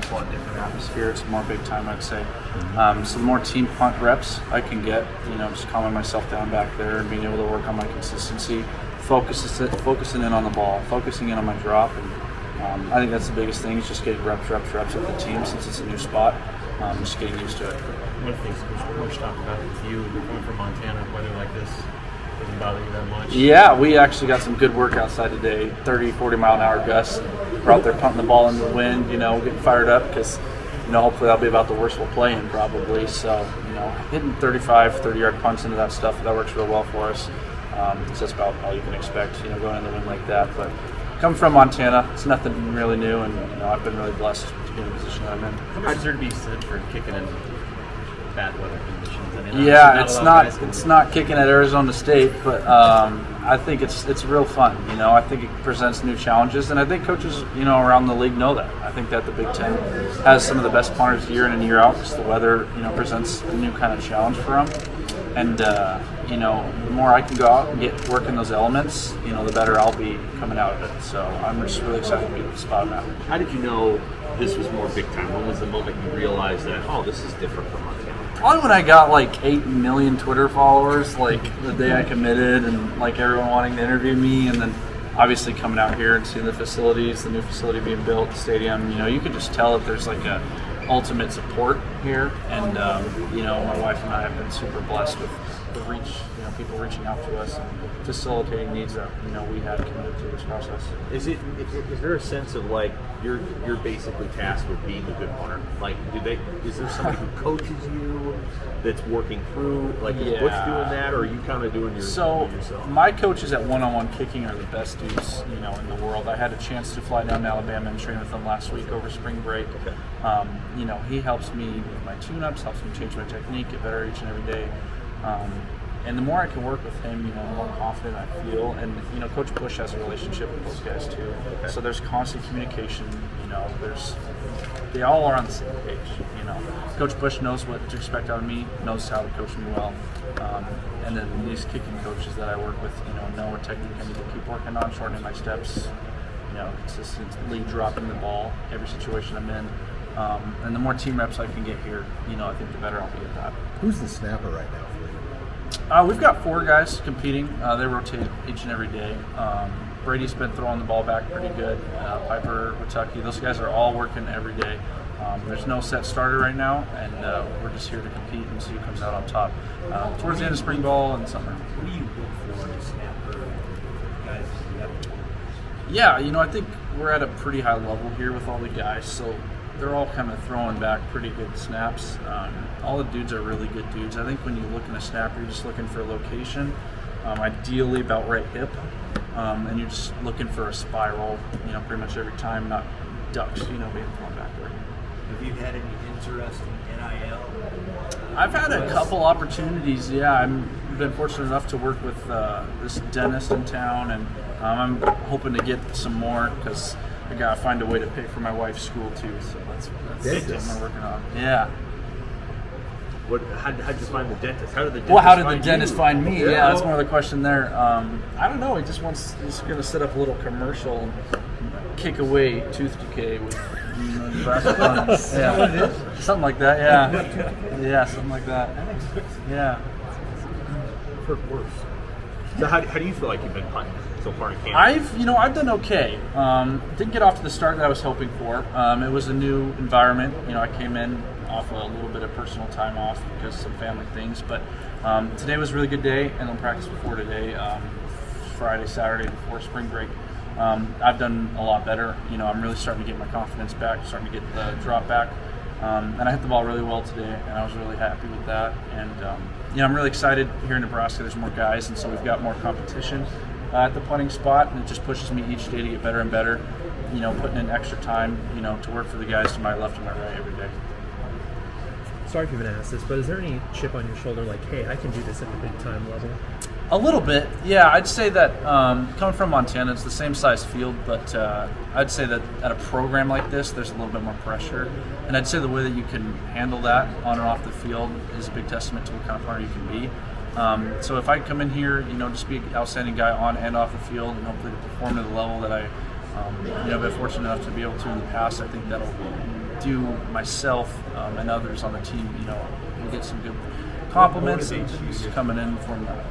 it's a lot different atmosphere. It's more big time, I'd say. So the more team punt reps I can get, just calming myself down back there and being able to work on my consistency, focusing in on the ball, focusing in on my drop, and I think that's the biggest thing is just getting reps with the team since it's a new spot. Just getting used to it. One of the things Coach talked about with you coming from Montana, weather like this doesn't bother you that much? Yeah, we actually got some good work outside today. 30, 40 mile an hour gusts. We're out there punting the ball into the wind, getting fired up because, hopefully that'll be about the worst we'll play in probably. So, hitting 35, 30-yard punts into that stuff, that works real well for us. So that's about all you can expect, going in the wind like that. But coming from Montana, it's nothing really new, and, I've been really blessed to be in the position that I'm in. How much is there to be said for kicking in bad weather conditions? It's not kicking at Arizona State, but I think it's real fun. I think it presents new challenges, and I think coaches around the league know that. I think that the Big Ten has some of the best punters year in and year out because the weather presents a new kind of challenge for them, and the more I can go out and get work in those elements, the better I'll be coming out of it. So I'm just really excited to be at the spot I'm at. How did you know this was more big time? When was the moment you realized that, this is different from Montana? Probably when I got like 8 million Twitter followers, like the day I committed, and like everyone wanting to interview me, and then obviously coming out here and seeing the facilities, the new facility being built, the stadium. You can just tell that there's like a ultimate support here, and my wife and I have been super blessed with the reach, people reaching out to us and facilitating needs that we had committed to this process. Is there a sense of like you're basically tasked with being a good punter? Like, is there somebody who coaches you that's working through? Like, is Busch doing that, or are you kind of doing yourself? My coaches at one-on-one kicking are the best dudes in the world. I had a chance to fly down to Alabama and train with them last week over spring break. Okay. He helps me with my tune-ups, helps me change my technique, get better each and every day. And the more I can work with him, the more confident I feel. And, Coach Busch has a relationship with those guys too. Okay. So there's constant communication, they all are on the same page, Coach Busch knows what to expect out of me, knows how to coach me well. And then these kicking coaches that I work with, know what technique I need to keep working on, shortening my steps, consistently dropping the ball every situation I'm in. And the more team reps I can get here, I think the better I'll be at that. Who's the snapper right now for you? We've got 4 guys competing. They rotate each and every day. Brady's been throwing the ball back pretty good. Piper, Watucky, those guys are all working every day. There's no set starter right now, and we're just here to compete and see who comes out on top. Towards the end of spring ball and summer. What do you look for in a snapper guys? Yeah, I think we're at a pretty high level here with all the guys, so they're all kind of throwing back pretty good snaps. All the dudes are really good dudes. I think when you look in a snapper, you're just looking for a location, ideally about right hip, and you're just looking for a spiral, pretty much every time, not ducks, being thrown backward. Have you had any interesting NIL? I've had a couple opportunities, yeah. I've been fortunate enough to work with this dentist in town, and I'm hoping to get some more because I gotta find a way to pay for my wife's school too, so that's something I'm working on. Yeah. How'd you find the dentist? How did the dentist find me? Yeah, that's more of the question there. I don't know. He's going to set up a little commercial and kick away tooth decay with Nebraska puns. Yeah, something like that. Yeah, something like that. Yeah. I've heard worse. So how do you feel like you've been punting so far in camp? I've done okay. Didn't get off to the start that I was hoping for. It was a new environment. I came in off a little bit of personal time off because of some family things, but today was a really good day, and I'll practice before today, Friday, Saturday before spring break. I've done a lot better. I'm really starting to get my confidence back, starting to get the drop back, and I hit the ball really well today, and I was really happy with that. And I'm really excited here in Nebraska. There's more guys, and so we've got more competition at the punting spot, and it just pushes me each day to get better and better. Putting in extra time, to work for the guys to my left and my right every day. Sorry if you've been asked this, but is there any chip on your shoulder like, hey, I can do this at the big time level? A little bit, yeah. I'd say that coming from Montana, it's the same size field, but I'd say that at a program like this, there's a little bit more pressure. And I'd say the way that you can handle that on and off the field is a big testament to what kind of punter you can be. So if I come in here, just be an outstanding guy on and off the field, and hopefully to perform to the level that I've been fortunate enough to be able to in the past, I think that'll do myself and others on the team, we get some good compliments and things coming in from that.